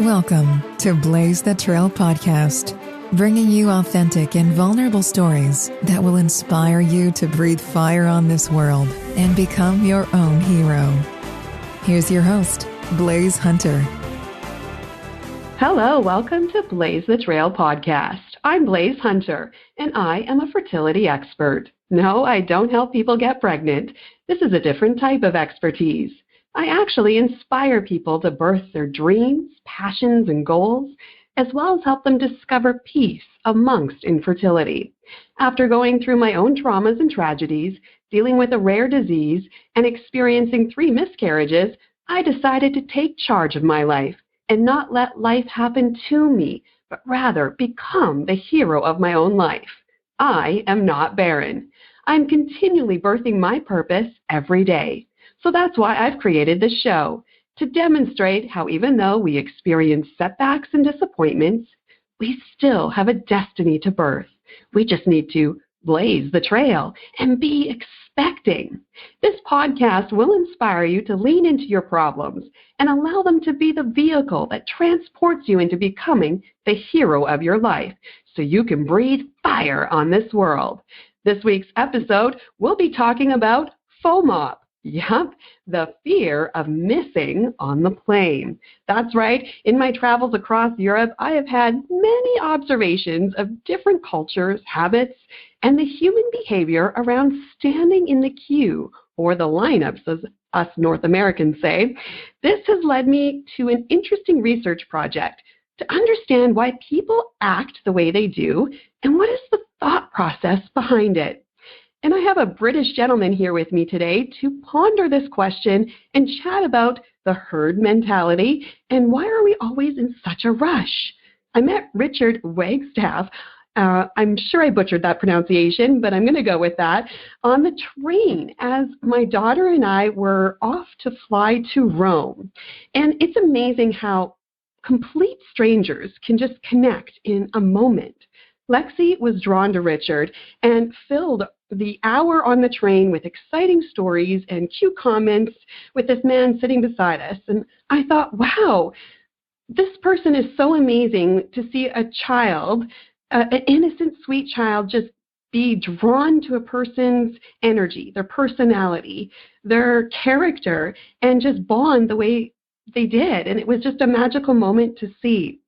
Welcome to Blaise the Trail podcast, bringing you authentic and vulnerable stories that will inspire you to breathe fire on this world and become your own hero. Here's your host, Blaise Hunter. Hello, welcome to Blaise the Trail podcast. I'm Blaise Hunter, and I am a fertility expert. No, I don't help people get pregnant. This is a different type of expertise. I actually inspire people to birth their dreams, passions, and goals, as well as help them discover peace amongst infertility. After going through my own traumas and tragedies, dealing with a rare disease, and experiencing 3 miscarriages, I decided to take charge of my life and not let life happen to me, but rather become the hero of my own life. I am not barren. I'm continually birthing my purpose every day. So that's why I've created this show, to demonstrate how even though we experience setbacks and disappointments, we still have a destiny to birth. We just need to blaze the trail and be expecting. This podcast will inspire you to lean into your problems and allow them to be the vehicle that transports you into becoming the hero of your life so you can breathe fire on this world. This week's episode, we'll be talking about FOMOP. Yep, the fear of missing on the plane. That's right. In my travels across Europe, I have had many observations of different cultures, habits, and the human behavior around standing in the queue, or the lineups, as us North Americans say. This has led me to an interesting research project to understand why people act the way they do and what is the thought process behind it. And I have a British gentleman here with me today to ponder this question and chat about the herd mentality and why are we always in such a rush. I met Richard Wagstaff, I'm sure I butchered that pronunciation, but I'm going to go with that, on the train as my daughter and I were off to fly to Rome. And it's amazing how complete strangers can just connect in a moment. Lexi was drawn to Richard and filled the hour on the train with exciting stories and cute comments with this man sitting beside us. And I thought, wow, this person is so amazing to see a child, an innocent, sweet child, just be drawn to a person's energy, their personality, their character, and just bond the way they did. And it was just a magical moment to see.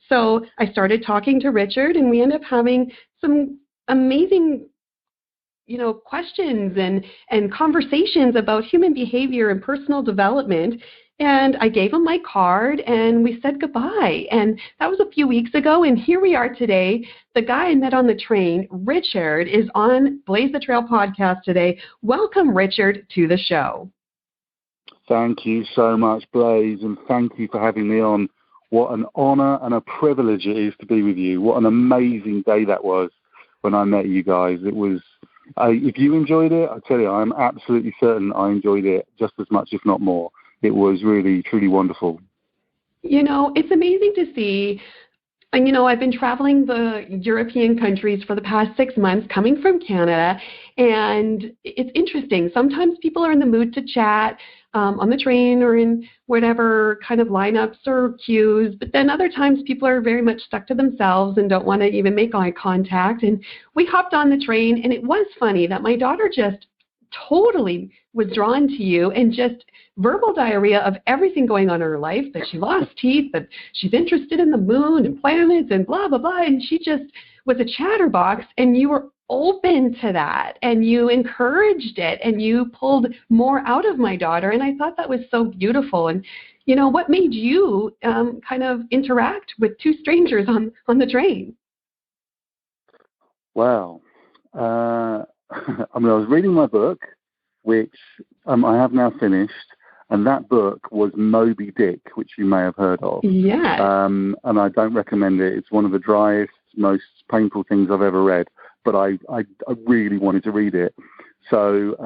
So I started talking to Richard, and we ended up having some amazing questions and conversations about human behavior and personal development. And I gave him my card and we said goodbye. And that was a few weeks ago. And here we are today. The guy I met on the train, Richard, is on Blaise the Trail podcast today. Welcome, Richard, to the show. Thank you so much, Blaise, and thank you for having me on. What an honor and a privilege it is to be with you. What an amazing day that was when I met you guys. It was. If you enjoyed it, I tell you, I'm absolutely certain I enjoyed it just as much, if not more. It was really, truly wonderful. It's amazing to see. And, I've been traveling the European countries for the past 6 months, coming from Canada, and it's interesting. Sometimes people are in the mood to chat on the train or in whatever kind of lineups or queues, but then other times people are very much stuck to themselves and don't want to even make eye contact. And we hopped on the train, and it was funny that my daughter just totally was drawn to you and just verbal diarrhea of everything going on in her life, that she lost teeth, that she's interested in the moon and planets and blah, blah, blah. And she just was a chatterbox, and you were open to that and you encouraged it and you pulled more out of my daughter. And I thought that was so beautiful. And, what made you kind of interact with 2 strangers on the train? Wow. I was reading my book, which I have now finished, and that book was Moby Dick, which you may have heard of. Yes. And I don't recommend it. It's one of the driest, most painful things I've ever read, but I really wanted to read it. So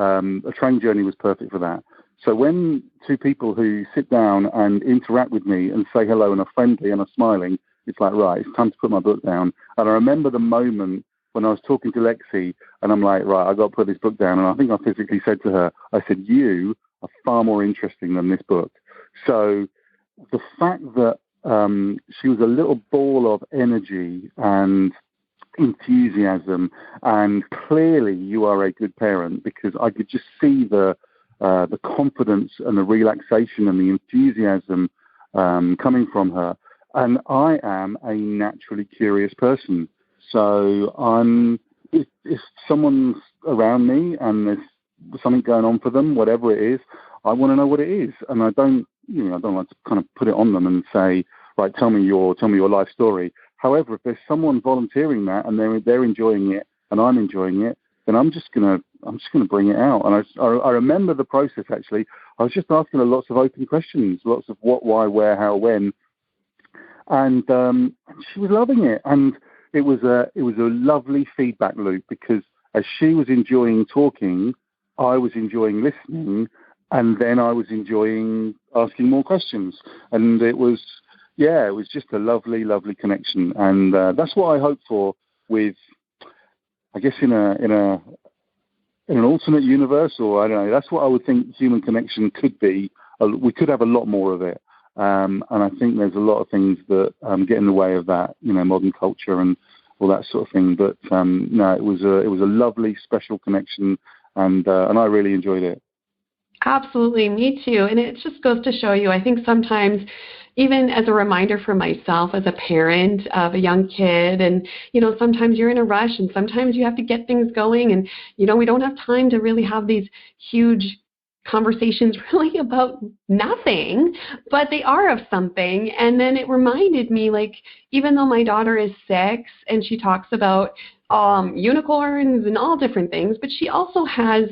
a train journey was perfect for that. So when 2 people who sit down and interact with me and say hello and are friendly and are smiling, it's like, right, it's time to put my book down. And I remember the moment when I was talking to Lexi, and I'm like, right, I've got to put this book down. And I think I physically said to her, I said, you are far more interesting than this book. So the fact that she was a little ball of energy and enthusiasm, and clearly you are a good parent, because I could just see the confidence and the relaxation and the enthusiasm coming from her. And I am a naturally curious person, so if someone's around me and there's something going on for them, whatever it is, I want to know what it is, and I don't like to kind of put it on them and say, right, tell me your life story. However, if there's someone volunteering that and they're enjoying it and I'm enjoying it, then I'm just gonna bring it out. And I remember the process actually. I was just asking her lots of open questions, lots of what, why, where, how, when, and she was loving it. And it was a lovely feedback loop, because as she was enjoying talking, I was enjoying listening, and then I was enjoying asking more questions. And it was just a lovely, lovely connection. And that's what I hope for with, I guess, in an alternate universe, or I don't know, that's what I would think human connection could be. We could have a lot more of it. And I think there's a lot of things that get in the way of that, modern culture and all that sort of thing. But no, it was a lovely, special connection, and I really enjoyed it. Absolutely, me too. And it just goes to show you, I think sometimes, even as a reminder for myself as a parent of a young kid, and, sometimes you're in a rush and sometimes you have to get things going, and, we don't have time to really have these huge conversations really about nothing, but they are of something. And then it reminded me, like, even though my daughter is 6 and she talks about unicorns and all different things, but she also has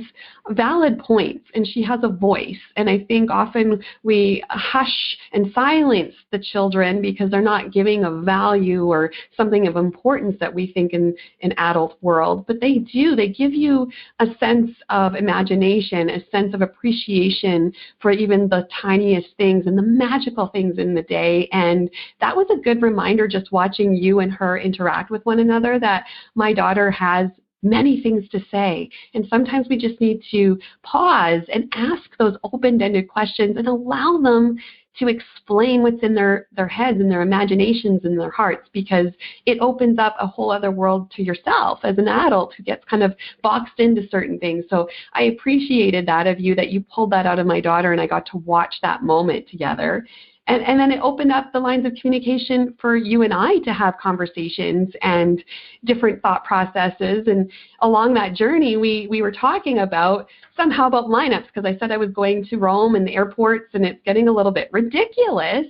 valid points and she has a voice. And I think often we hush and silence the children because they're not giving a value or something of importance that we think in an adult world, but they do. They give you a sense of imagination, a sense of appreciation for even the tiniest things and the magical things in the day. And that was a good reminder, just watching you and her interact with one another, that my daughter has many things to say. And sometimes we just need to pause and ask those open-ended questions and allow them to explain what's in their heads and their imaginations and their hearts, because it opens up a whole other world to yourself as an adult who gets kind of boxed into certain things. So I appreciated that of you, that you pulled that out of my daughter and I got to watch that moment together. And then it opened up the lines of communication for you and I to have conversations and different thought processes. And along that journey, we were talking about somehow about lineups, because I said I was going to Rome and the airports, and it's getting a little bit ridiculous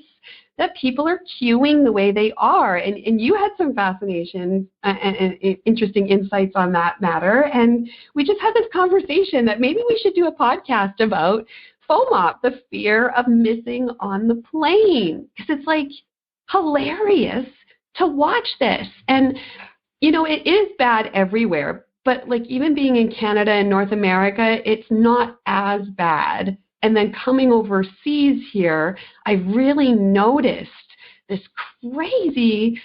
that people are queuing the way they are. And you had some fascination and interesting insights on that matter. And we just had this conversation that maybe we should do a podcast about FOMOP, the fear of missing on the plane, because it's like hilarious to watch this. And, it is bad everywhere, but like even being in Canada and North America, it's not as bad. And then coming overseas here, I really noticed this crazy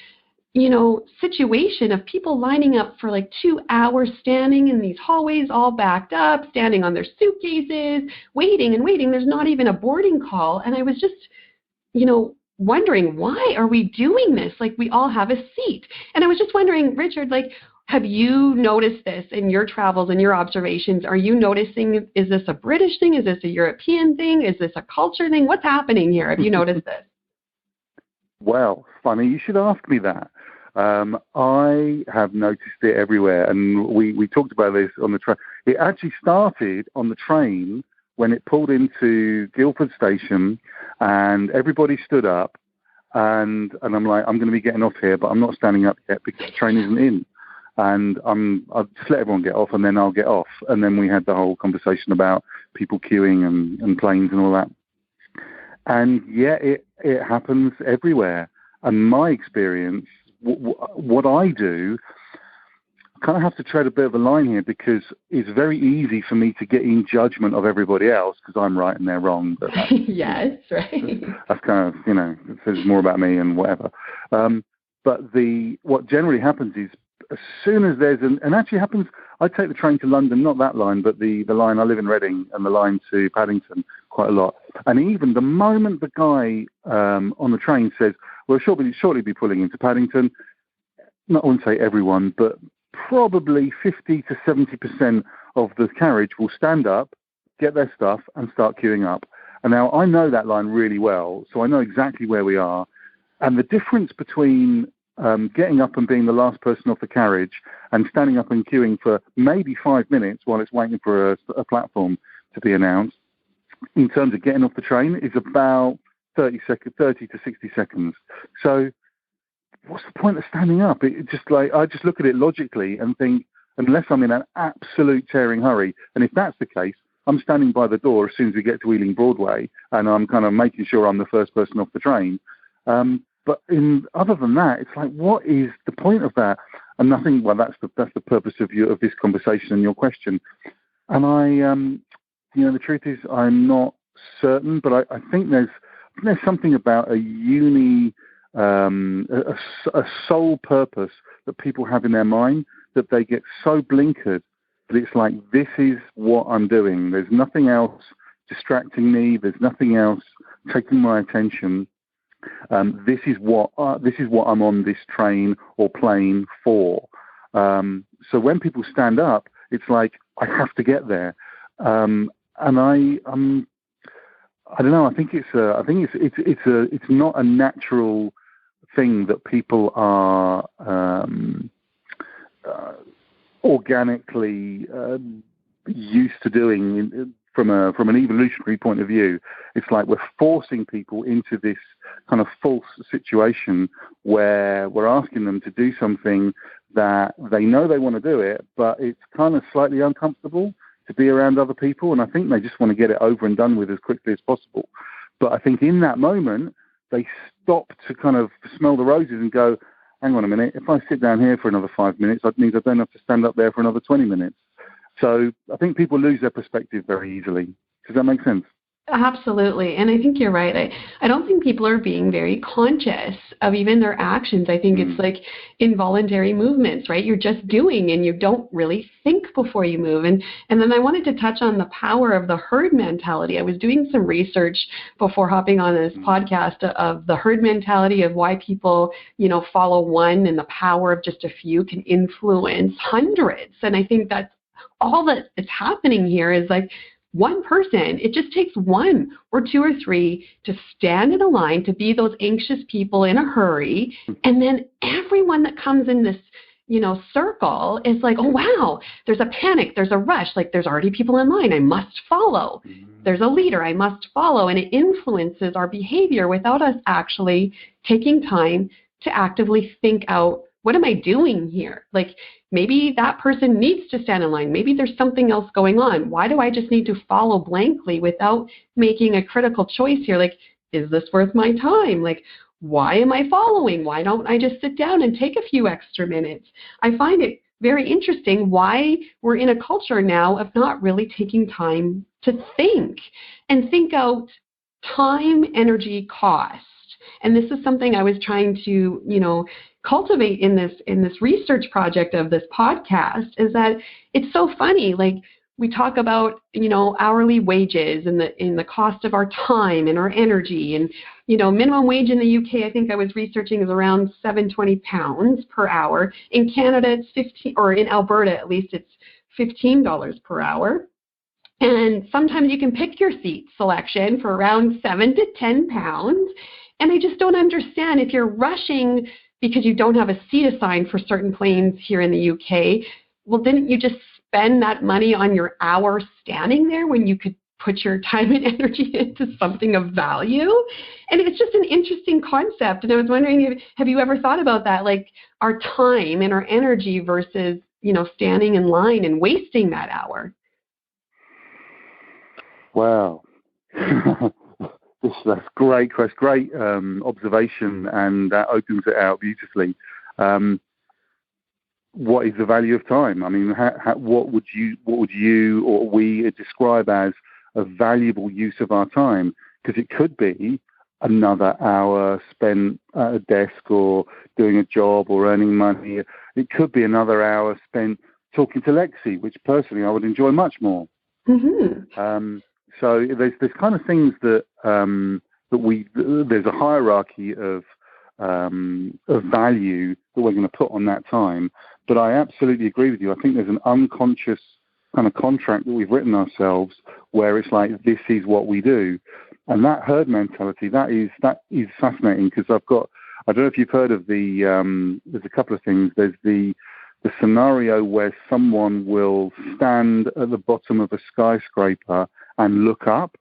situation of people lining up for like 2 hours, standing in these hallways all backed up, standing on their suitcases, waiting and waiting. There's not even a boarding call. And I was just, wondering, why are we doing this? Like, we all have a seat. And I was just wondering, Richard, like, have you noticed this in your travels and your observations? Are you noticing, is this a British thing? Is this a European thing? Is this a culture thing? What's happening here? Have you noticed this? Well, funny you should ask me that. I have noticed it everywhere, and we talked about this on the train. It actually started on the train when it pulled into Guildford Station, and everybody stood up, and I'm like, I'm going to be getting off here, but I'm not standing up yet because the train isn't in. And I'll just let everyone get off, and then I'll get off. And then we had the whole conversation about people queuing and planes and all that. And yeah, it happens everywhere. And my experience, what I do, I kind of have to tread a bit of a line here, because it's very easy for me to get in judgment of everybody else because I'm right and they're wrong. But yes, right. That's kind of, it says more about me and whatever. But what generally happens is, as soon as there's and actually happens, I take the train to London, not that line, but the line, I live in Reading, and the line to Paddington quite a lot. And even the moment the guy on the train says, We'll shortly be pulling into Paddington. I wouldn't say everyone, but probably 50 to 70% of the carriage will stand up, get their stuff, and start queuing up. And now I know that line really well, so I know exactly where we are. And the difference between getting up and being the last person off the carriage and standing up and queuing for maybe 5 minutes while it's waiting for a platform to be announced, in terms of getting off the train, is about 30 to 60 seconds. So what's the point of standing up? I just look at it logically and think, unless I'm in an absolute tearing hurry, and if that's the case, I'm standing by the door as soon as we get to Ealing Broadway, and I'm kind of making sure I'm the first person off the train. But other than that, it's like, what is the point of that? And nothing. Well, that's the purpose of this conversation and your question. And the truth is, I'm not certain, but I think there's something about a sole purpose that people have in their mind that they get so blinkered that it's like, this is what I'm doing. There's nothing else distracting me. There's nothing else taking my attention. This is what I'm on this train or plane for. So when people stand up, it's like, I have to get there. And I don't know. I think it's not a natural thing that people are organically used to doing from an evolutionary point of view. It's like we're forcing people into this kind of false situation where we're asking them to do something that they know they want to do it, but it's kind of slightly uncomfortable to be around other people, and I think they just want to get it over and done with as quickly as possible. But I think in that moment, they stop to kind of smell the roses and go, hang on a minute, if I sit down here for another 5 minutes, that means I don't have to stand up there for another 20 minutes. So I think people lose their perspective very easily. Does that make sense? Absolutely. And I think you're right. I don't think people are being very conscious of even their actions. I think it's like involuntary movements, right? You're just doing and you don't really think before you move. And then I wanted to touch on the power of the herd mentality. I was doing some research before hopping on this podcast of the herd mentality, of why people, follow one, and the power of just a few can influence hundreds. And I think that's all that is happening here is like, one person, it just takes one or two or three to stand in a line, to be those anxious people in a hurry. And then everyone that comes in this, circle is like, oh, wow, there's a panic, there's a rush, like there's already people in line, I must follow. There's a leader, I must follow. And it influences our behavior without us actually taking time to actively think out, what am I doing here? Like, maybe that person needs to stand in line. Maybe there's something else going on. Why do I just need to follow blankly without making a critical choice here? Like, is this worth my time? Like, why am I following? Why don't I just sit down and take a few extra minutes? I find it very interesting why we're in a culture now of not really taking time to think out time, energy, cost. And this is something I was trying to, cultivate in this research project of this podcast, is that it's so funny. Like, we talk about, hourly wages and the cost of our time and our energy, and, minimum wage in the UK, I think I was researching, is around £720 per hour. In Canada, it's 15, or in Alberta at least, it's $15 per hour. And sometimes you can pick your seat selection for around £7 to £10. And I just don't understand, if you're rushing because you don't have a seat assigned for certain planes here in the UK, well, didn't you just spend that money on your hour standing there when you could put your time and energy into something of value? And it's just an interesting concept. And I was wondering, have you ever thought about that, like our time and our energy versus, standing in line and wasting that hour? Wow. That's great, Chris. Great observation, and that opens it out beautifully. What is the value of time? I mean, what would you or we describe as a valuable use of our time? Because it could be another hour spent at a desk or doing a job or earning money. It could be another hour spent talking to Lexi, which personally I would enjoy much more. Mm-hmm. So there's kind of things that there's a hierarchy of of value that we're going to put on that time. But I absolutely agree with you. I think there's an unconscious kind of contract that we've written ourselves where it's like, this is what we do. And that herd mentality, that is fascinating, because I don't know if you've heard of there's a couple of things. There's the scenario where someone will stand at the bottom of a skyscraper and look up.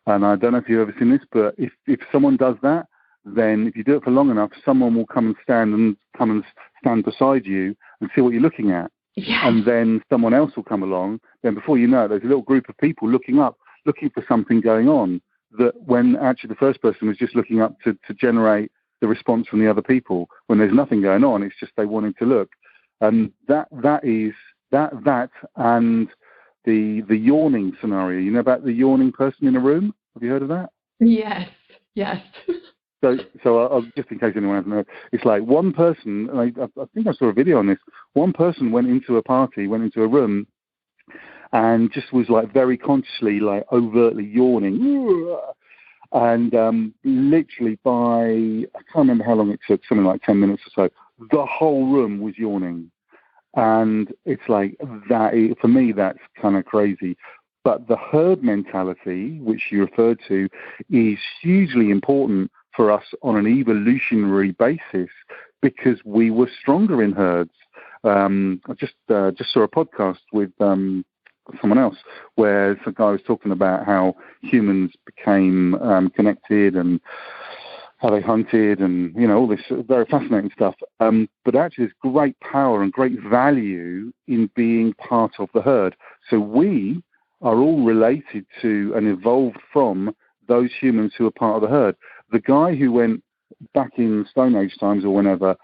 And I don't know if you've ever seen this, but if someone does that, then if you do it for long enough, someone will come and stand beside you and see what you're looking at. Yes. And then someone else will come along. Then before you know it, there's a little group of people looking up, looking for something going on, that when actually the first person was just looking up to generate the response from the other people. When there's nothing going on, it's just they wanting to look. And that and the yawning scenario. You know about the yawning person in a room? Have you heard of that? Yes. So I'll, just in case anyone hasn't heard, it's like one person, I think I saw a video on this, one person went into a room, and just was like very consciously, like overtly yawning. And literally I can't remember how long it took, something like 10 minutes or so, the whole room was yawning. And it's like, for me, that's kind of crazy. But the herd mentality, which you referred to, is hugely important for us on an evolutionary basis, because we were stronger in herds. I just saw a podcast with someone else where some guy was talking about how humans became connected and how they hunted and, all this very fascinating stuff. But actually there's great power and great value in being part of the herd. So we are all related to and evolved from those humans who are part of the herd. The guy who went back in Stone Age times or whenever,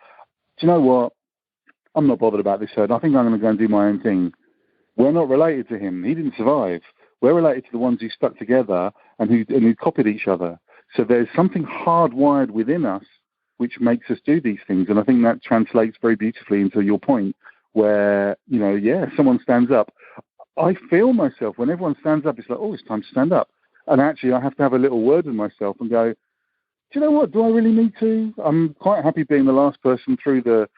do you know what? I'm not bothered about this herd. I think I'm going to go and do my own thing. We're not related to him. He didn't survive. We're related to the ones who stuck together and who copied each other. So there's something hardwired within us which makes us do these things. And I think that translates very beautifully into your point where, someone stands up. I feel myself, when everyone stands up, it's like, oh, it's time to stand up. And actually I have to have a little word with myself and go, do you know what? Do I really need to? I'm quite happy being the last person through the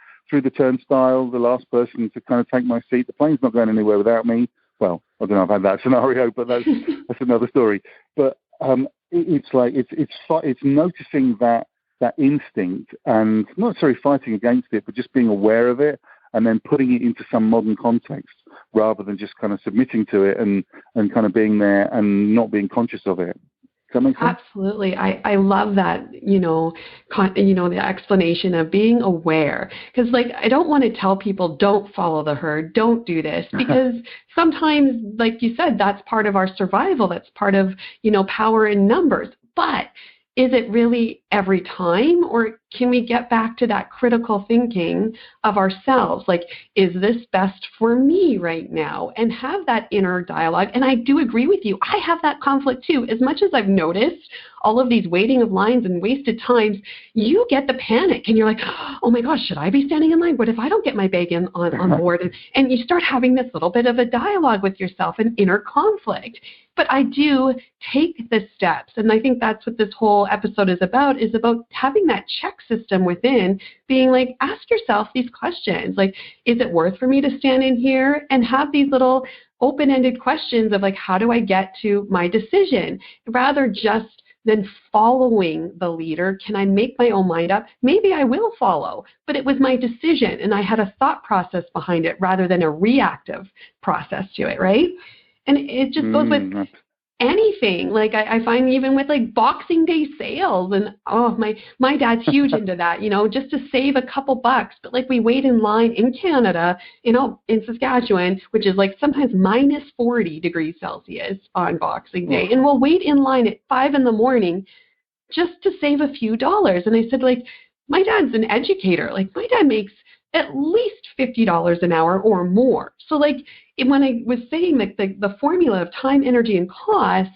turnstile, the last person to kind of take my seat. The plane's not going anywhere without me. Well, I don't know if I've had that scenario, but that's another story. But it's like it's noticing that instinct and not necessarily fighting against it, but just being aware of it and then putting it into some modern context rather than just kind of submitting to it and kind of being there and not being conscious of it. Does that make sense? Absolutely. I love that, the explanation of being aware. Because, I don't want to tell people, don't follow the herd, don't do this. Because sometimes, like you said, that's part of our survival. That's part of, power in numbers. But is it really every time? Or can we get back to that critical thinking of ourselves? Like, is this best for me right now? And have that inner dialogue. And I do agree with you. I have that conflict too. As much as I've noticed all of these waiting of lines and wasted times, you get the panic and you're like, oh my gosh, should I be standing in line? What if I don't get my bag on board? And you start having this little bit of a dialogue with yourself, an inner conflict. But I do take the steps. And I think that's what this whole episode is about having that check system within, being like, ask yourself these questions. Like, is it worth for me to stand in here? And have these little open-ended questions of like, how do I get to my decision? Rather just than following the leader, can I make my own mind up? Maybe I will follow, but it was my decision and I had a thought process behind it rather than a reactive process to it, right? And it just goes with anything. Like I find even with like Boxing Day sales and my dad's huge into that, just to save a couple bucks. But like we wait in line in Canada, in Saskatchewan, which is like sometimes minus 40 degrees Celsius on Boxing Day. And we'll wait in line at 5 a.m. just to save a few dollars. And I said, like, my dad's an educator. Like my dad makes at least $50 an hour or more. So like when I was saying that the formula of time, energy, and cost,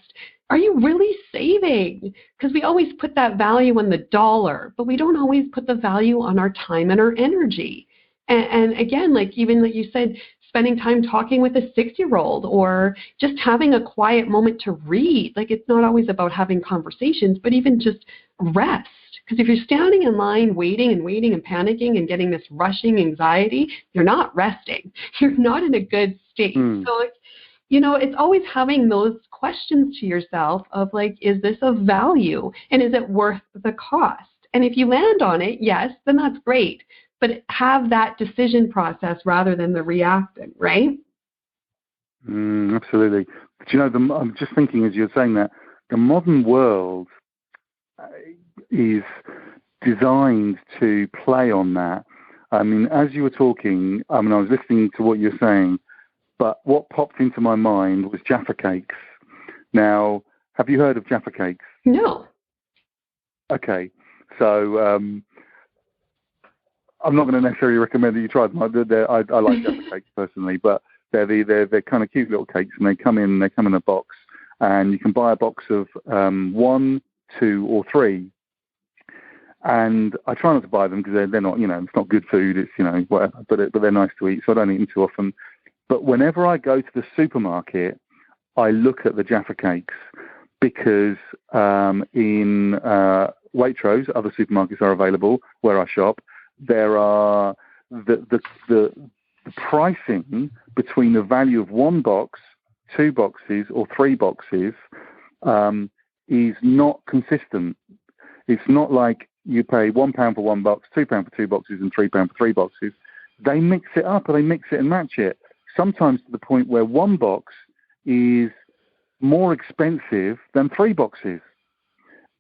are you really saving? Because we always put that value on the dollar, but we don't always put the value on our time and our energy. And again, like even like you said, spending time talking with a 6-year-old, or just having a quiet moment to read. Like, it's not always about having conversations, but even just rest. Because if you're standing in line waiting and panicking and getting this rushing anxiety, you're not resting. You're not in a good state. So, like, you know, it's always having those questions to yourself of, like, is this of value, and is it worth the cost? And if you land on it, yes, then that's great. But have that decision process rather than the reacting, right? Absolutely. But, you know, I'm just thinking as you're saying that, the modern world is designed to play on that. I mean, as you were talking, I was listening to what you're saying, but what popped into my mind was Jaffa cakes. Now, have you heard of Jaffa cakes? No. Okay. So I'm not going to necessarily recommend that you try them. I like Jaffa cakes personally, but they're kind of cute little cakes, and they come in a box, and you can buy a box of 1, 2, or 3. And I try not to buy them because they're not, you know, it's not good food. It's, you know, whatever, but they're nice to eat, so I don't eat them too often. But whenever I go to the supermarket, I look at the Jaffa cakes, because in Waitrose, other supermarkets are available where I shop. There are the pricing between the value of 1 box, 2 boxes, or 3 boxes is not consistent. It's not like you pay £1 for 1 box, £2 for 2 boxes, and £3 for 3 boxes. They mix it up, or they mix it and match it. Sometimes to the point where 1 box is more expensive than 3 boxes.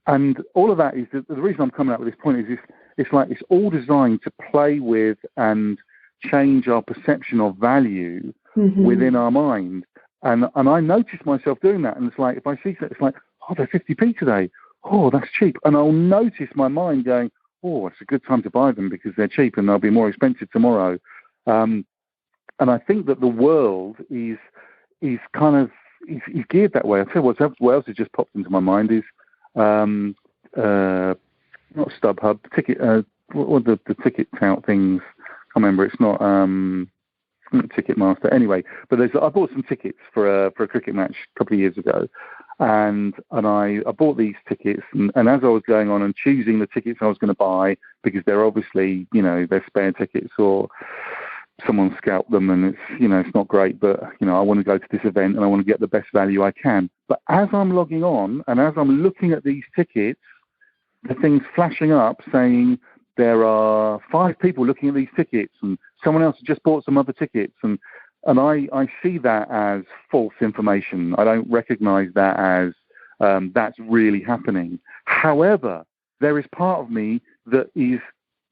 And all of that is, the reason I'm coming up with this point is it's like it's all designed to play with and change our perception of value within our mind. And I notice myself doing that. And it's like, if I see that, it's like, oh, they're 50p today. Oh, that's cheap. And I'll notice my mind going, oh, it's a good time to buy them because they're cheap and they'll be more expensive tomorrow. And I think that the world is kind of is geared that way. I tell you what else has just popped into my mind is not StubHub, ticket. What the ticket tout things? I can't remember. It's not Ticketmaster. Anyway, but I bought some tickets for a cricket match a couple of years ago, and I bought these tickets, and as I was going on and choosing the tickets I was going to buy, because they're obviously, you know, they're spare tickets or someone scalped them, and it's, you know, it's not great, but, you know, I want to go to this event and I want to get the best value I can. But as I'm logging on and as I'm looking at these tickets, the thing's flashing up saying there are 5 people looking at these tickets, and someone else has just bought some other tickets, and I see that as false information. I don't recognize that as that's really happening. However, there is part of me that is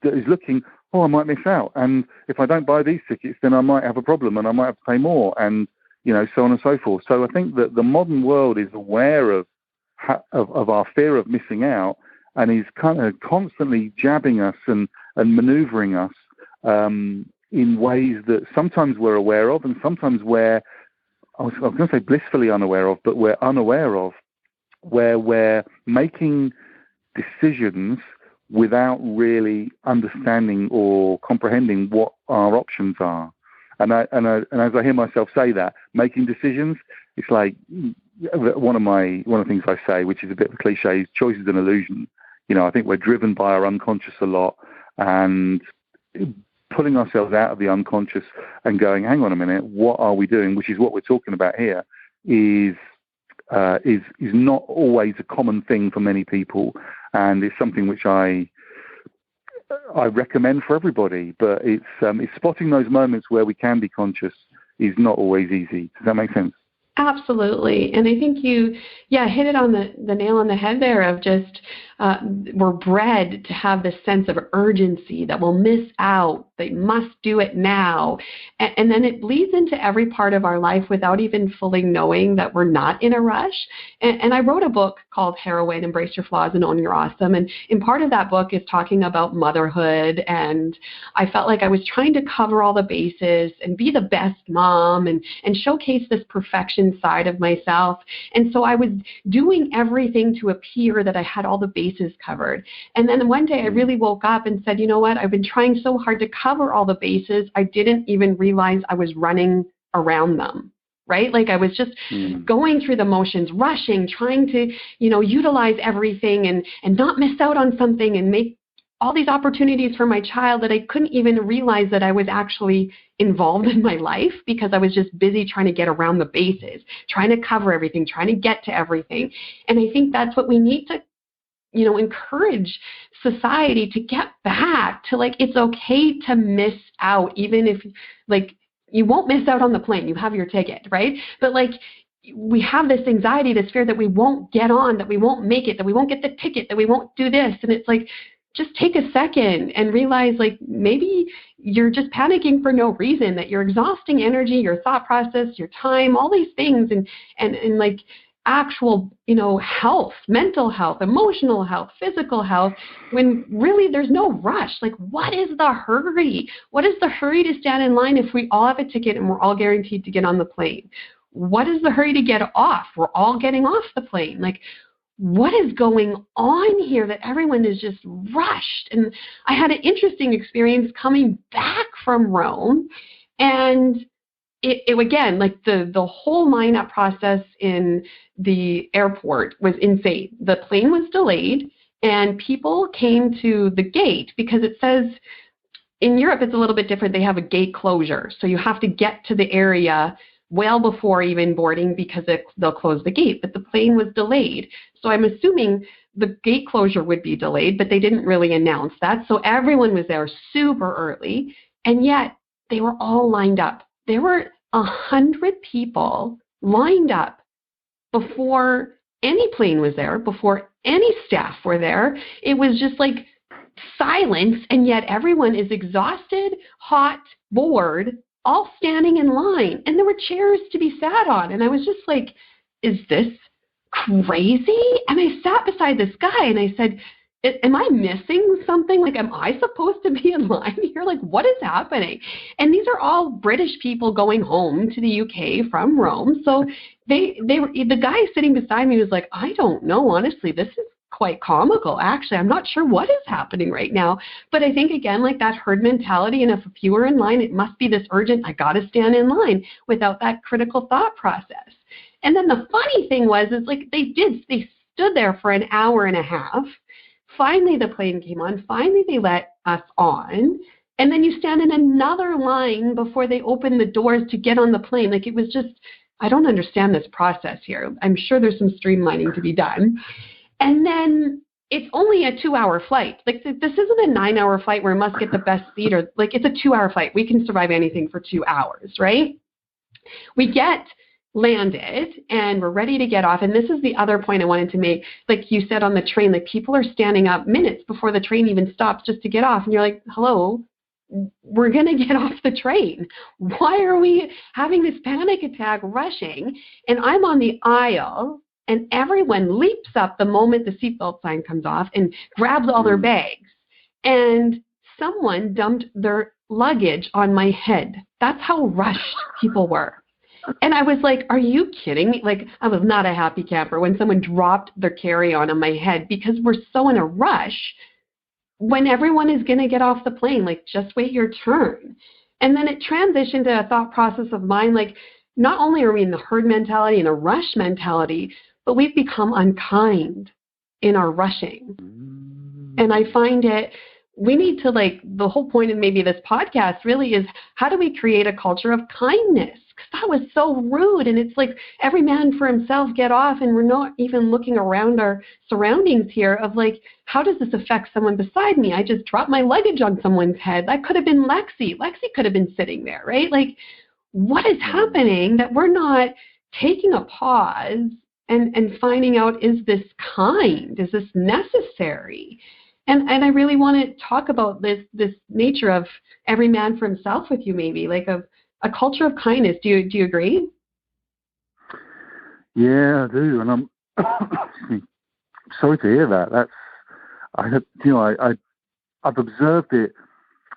looking, oh, I might miss out, and if I don't buy these tickets, then I might have a problem, and I might have to pay more, and, you know, so on and so forth. So I think that the modern world is aware of our fear of missing out, and is kind of constantly jabbing us and maneuvering us in ways that sometimes we're aware of, and sometimes I was going to say blissfully unaware of, but we're unaware of, where we're making decisions without really understanding or comprehending what our options are. And as I hear myself say that, making decisions, it's like one of the things I say, which is a bit of a cliche, is choice is an illusion. You know, I think we're driven by our unconscious a lot, and pulling ourselves out of the unconscious and going, hang on a minute, what are we doing? Which is what we're talking about here, is not always a common thing for many people, and it's something which I recommend for everybody. But it's spotting those moments where we can be conscious is not always easy. Does that make sense? Absolutely. And I think you, hit it on the nail on the head there of just we're bred to have this sense of urgency that we'll miss out, they must do it now. And then it bleeds into every part of our life without even fully knowing that we're not in a rush. And I wrote a book called Heroine, Embrace Your Flaws and Own Your Awesome. And part of that book is talking about motherhood. And I felt like I was trying to cover all the bases and be the best mom and showcase this perfection side of myself. And so I was doing everything to appear that I had all the bases covered. And then one day I really woke up and said, you know what, I've been trying so hard to cover all the bases, I didn't even realize I was running around them, right? Like I was just going through the motions, rushing, trying to, utilize everything and not miss out on something and make all these opportunities for my child that I couldn't even realize that I was actually involved in my life because I was just busy trying to get around the bases, trying to cover everything, trying to get to everything. And I think that's what we need to, encourage society to get back to, like, it's okay to miss out, even if, like, you won't miss out on the plane, you have your ticket, right? But like, we have this anxiety, this fear that we won't get on, that we won't make it, that we won't get the ticket, that we won't do this. And it's like, just take a second and realize, like, maybe you're just panicking for no reason, that you're exhausting energy, your thought process, your time, all these things, and like actual, health, mental health, emotional health, physical health, when really there's no rush. Like, what is the hurry? What is the hurry to stand in line if we all have a ticket and we're all guaranteed to get on the plane? What is the hurry to get off? We're all getting off the plane. Like, what is going on here that everyone is just rushed? And I had an interesting experience coming back from Rome, and it again, like the whole lineup process in the airport was insane. The plane was delayed, and people came to the gate because it says, in Europe it's a little bit different. They have a gate closure, so you have to get to the area well before even boarding because they'll close the gate. But the plane was delayed, so I'm assuming the gate closure would be delayed, but they didn't really announce that. So everyone was there super early, and yet they were all lined up. There were 100 people lined up before any plane was there, before any staff were there. It was just like silence, and yet everyone is exhausted, hot, bored, all standing in line, and there were chairs to be sat on. And I was just like, is this crazy? And I sat beside this guy and I said, am I missing something? Like, am I supposed to be in line here? Like, what is happening? And these are all British people going home to the UK from Rome. So they were, the guy sitting beside me was like, I don't know, honestly, this is quite comical. Actually, I'm not sure what is happening right now. But I think, again, like that herd mentality, and if a few are in line, it must be this urgent, I got to stand in line, without that critical thought process. And then the funny thing was, is like they stood there for an hour and a half. Finally, the plane came on. Finally, they let us on. And then you stand in another line before they open the doors to get on the plane. Like, it was just, I don't understand this process here. I'm sure there's some streamlining to be done. And then it's only a 2-hour flight. Like, this isn't a 9-hour flight where we must get the best seat, or like, it's a 2-hour flight. We can survive anything for 2 hours, right? We get landed and we're ready to get off. And this is the other point I wanted to make. Like you said on the train, like, people are standing up minutes before the train even stops just to get off. And you're like, hello, we're going to get off the train. Why are we having this panic attack rushing? And I'm on the aisle, and everyone leaps up the moment the seatbelt sign comes off and grabs all their bags. And someone dumped their luggage on my head. That's how rushed people were. And I was like, are you kidding me? Like, I was not a happy camper when someone dropped their carry-on my head, because we're so in a rush when everyone is going to get off the plane. Like, just wait your turn. And then it transitioned to a thought process of mine, like, not only are we in the herd mentality and the rush mentality, but we've become unkind in our rushing. And I find we need to, like, the whole point of maybe this podcast really is, how do we create a culture of kindness? Because that was so rude. And it's like, every man for himself, get off. And we're not even looking around our surroundings here of, like, how does this affect someone beside me? I just dropped my luggage on someone's head. That could have been Lexi. Lexi could have been sitting there, right? Like, what is happening that we're not taking a pause and finding out, is this kind? Is this necessary? And I really want to talk about this nature of every man for himself with you, maybe, like a culture of kindness. Do you agree? Yeah, I do, and I'm sorry to hear that. I've observed it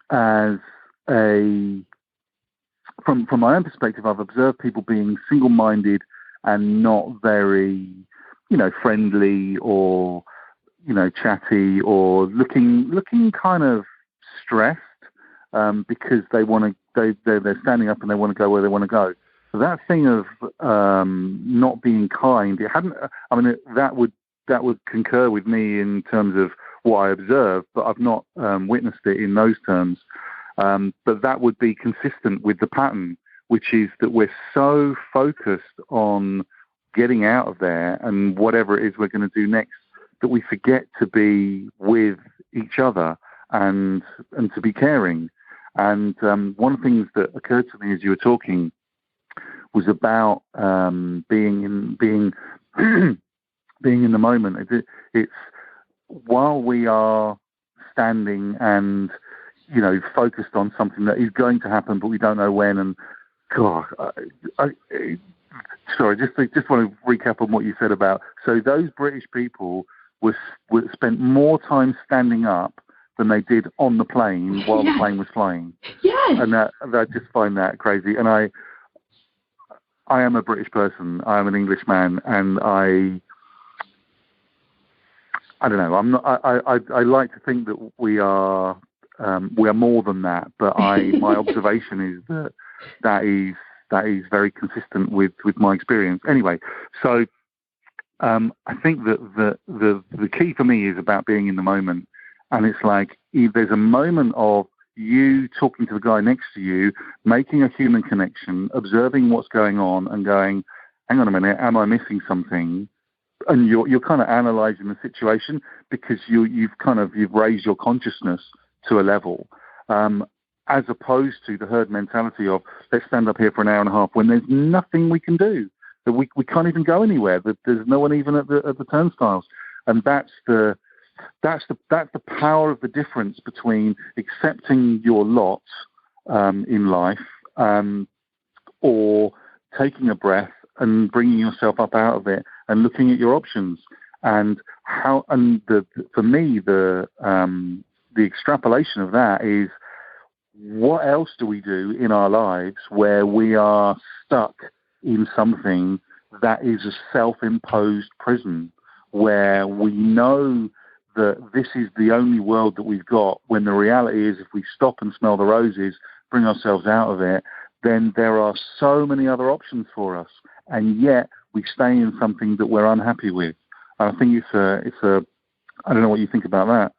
as from my own perspective. I've observed people being single-minded and not very, friendly or, chatty, or looking kind of stressed. because they want to. They're standing up and they want to go where they want to go. So that thing of not being kind, it hadn't. I mean, that would concur with me in terms of what I observed, but I've not witnessed it in those terms. But that would be consistent with the pattern, which is that we're so focused on getting out of there and whatever it is we're going to do next, that we forget to be with each other and to be caring. And one of the things that occurred to me as you were talking was about being in the moment. It's while we are standing and focused on something that is going to happen, but we don't know when. And God, sorry, just want to recap on what you said about. So those British people were spent more time standing up than they did on the plane while the plane was flying. Yes. And I just find that crazy. And I am a British person. I am an Englishman, and I don't know. I'm not. I like to think that we are more than that. But my observation is that is very consistent with my experience. Anyway, so I think that the key for me is about being in the moment, and it's like there's a moment of you talking to the guy next to you, making a human connection, observing what's going on, and going, "Hang on a minute, am I missing something?" And you're kind of analysing the situation because you've raised your consciousness to a level, as opposed to the herd mentality of let's stand up here for an hour and a half when there's nothing we can do, that we can't even go anywhere, that there's no one even at the turnstiles, and that's the power of the difference between accepting your lot in life, or taking a breath and bringing yourself up out of it and looking at your options. And for me the extrapolation of that is, what else do we do in our lives where we are stuck in something that is a self-imposed prison, where we know that this is the only world that we've got, when the reality is if we stop and smell the roses, bring ourselves out of it, then there are so many other options for us, and yet we stay in something that we're unhappy with. I think it's a I don't know what you think about that.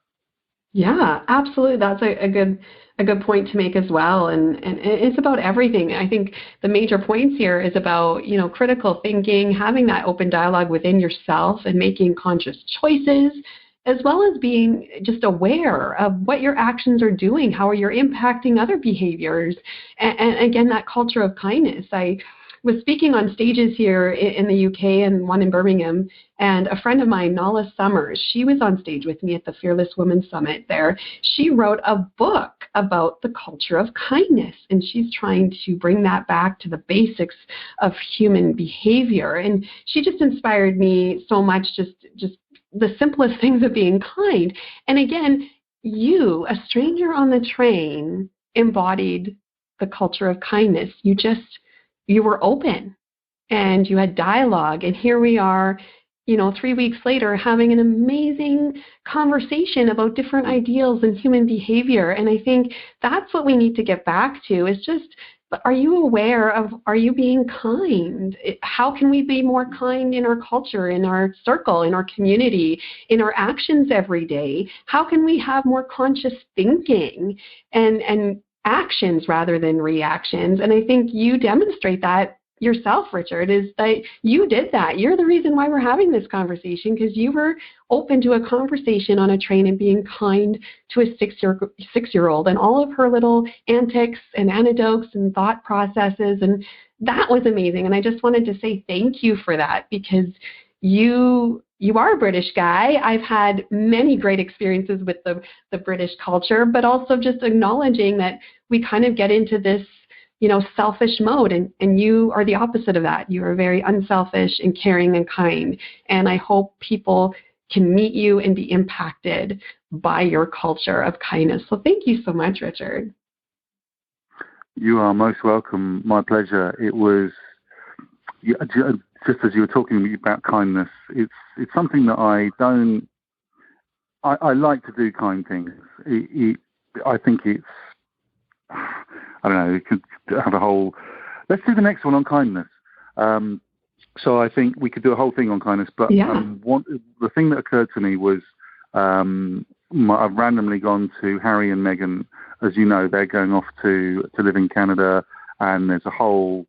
Yeah, absolutely. That's a good point to make as well. And it's about everything. I think the major points here is about, critical thinking, having that open dialogue within yourself and making conscious choices, as well as being just aware of what your actions are doing, how you're impacting other behaviors. And again, that culture of kindness. I was speaking on stages here in the UK and one in Birmingham, and a friend of mine, Nala Summers, she was on stage with me at the Fearless Women Summit there. She wrote a book about the culture of kindness, and she's trying to bring that back to the basics of human behavior. And she just inspired me so much, just the simplest things of being kind. And again, you, a stranger on the train, embodied the culture of kindness. You were open and you had dialogue, and here we are, 3 weeks later having an amazing conversation about different ideals and human behavior. And I think that's what we need to get back to, is just, are you aware of, are you being kind? How can we be more kind in our culture, in our circle, in our community, in our actions every day? How can we have more conscious thinking and actions rather than reactions? And I think you demonstrate that yourself, Richard, is that you did that. You're the reason why we're having this conversation, because you were open to a conversation on a train and being kind to a six-year-old and all of her little antics and anecdotes and thought processes. And that was amazing. And I just wanted to say thank you for that, because you are a British guy. I've had many great experiences with the British culture, but also just acknowledging that we kind of get into this, selfish mode, and you are the opposite of that. You are very unselfish and caring and kind. And I hope people can meet you and be impacted by your culture of kindness. So thank you so much, Richard. You are most welcome. My pleasure. It was, just as you were talking about kindness, it's something that I like to do kind things. I think it's I don't know, it could have a whole... Let's do the next one on kindness. So I think we could do a whole thing on kindness, but the thing that occurred to me was I've randomly gone to Harry and Meghan. As you know, they're going off to live in Canada, and there's a whole,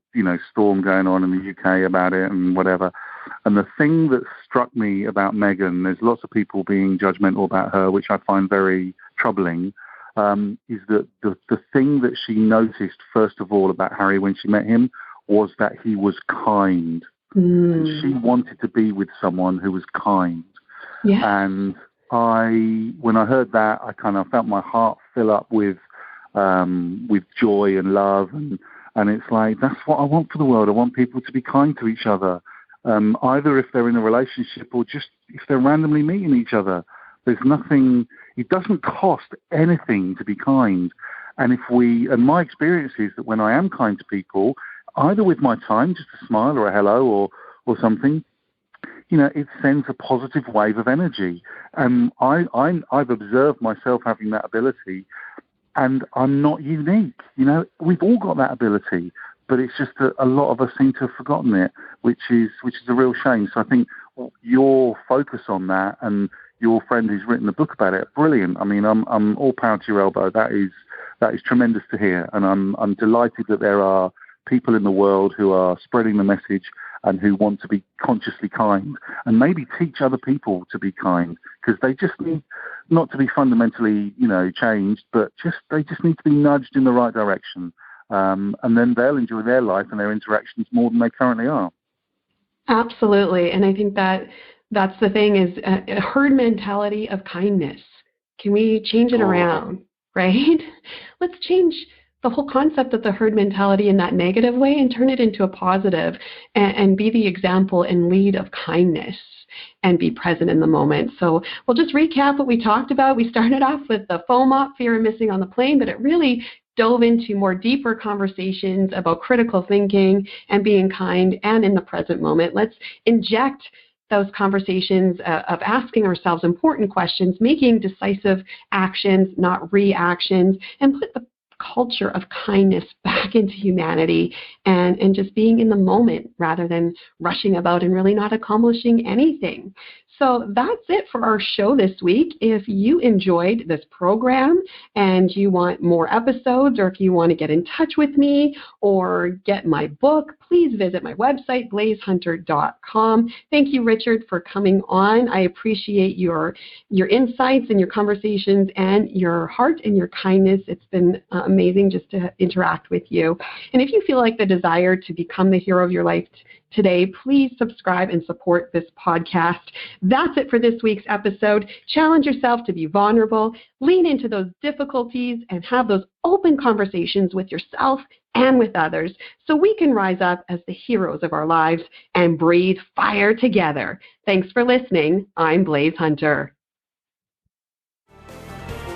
storm going on in the UK about it and whatever. And the thing that struck me about Meghan, there's lots of people being judgmental about her, which I find very troubling, is that the thing that she noticed, first of all, about Harry when she met him was that he was kind. And she wanted to be with someone who was kind. Yes. And when I heard that, I kind of felt my heart fill up with joy and love. And it's like, that's what I want for the world. I want people to be kind to each other, either if they're in a relationship or just if they're randomly meeting each other. There's nothing, it doesn't cost anything to be kind. And my experience is that when I am kind to people, either with my time, just a smile or a hello or something, it sends a positive wave of energy. And I've observed myself having that ability, and I'm not unique. We've all got that ability, but it's just that a lot of us seem to have forgotten it, which is a real shame. So I think your focus on that, and your friend who's written a book about it, brilliant. I mean, I'm all power to your elbow. That is tremendous to hear, and I'm delighted that there are people in the world who are spreading the message and who want to be consciously kind and maybe teach other people to be kind, because they just need not to be fundamentally, changed, but they just need to be nudged in the right direction. And then they'll enjoy their life and their interactions more than they currently are. Absolutely. And I think that's the thing, is a herd mentality of kindness. Can we change it around, right? Let's change the whole concept of the herd mentality in that negative way and turn it into a positive, and be the example and lead of kindness and be present in the moment. So we'll just recap what we talked about. We started off with the FOMOP, fear of missing on the plane, but it really dove into more deeper conversations about critical thinking and being kind and in the present moment. Let's inject those conversations of asking ourselves important questions, making decisive actions, not reactions, and put the culture of kindness back into humanity, and just being in the moment rather than rushing about and really not accomplishing anything. So that's it for our show this week. If you enjoyed this program and you want more episodes, or if you want to get in touch with me or get my book, please visit my website, blaisehunter.com. Thank you, Richard, for coming on. I appreciate your insights and your conversations and your heart and your kindness. It's been amazing just to interact with you. And if you feel like the desire to become the hero of your life today, please subscribe and support this podcast. That's it for this week's episode. Challenge yourself to be vulnerable, lean into those difficulties, and have those open conversations with yourself and with others, so we can rise up as the heroes of our lives and breathe fire together. Thanks for listening. I'm Blaise Hunter.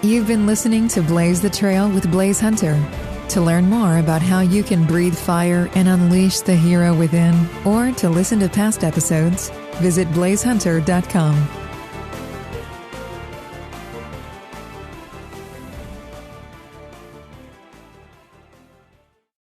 You've been listening to Blaze the Trail with Blaise Hunter. To learn more about how you can breathe fire and unleash the hero within, or to listen to past episodes, visit blaisehunter.com.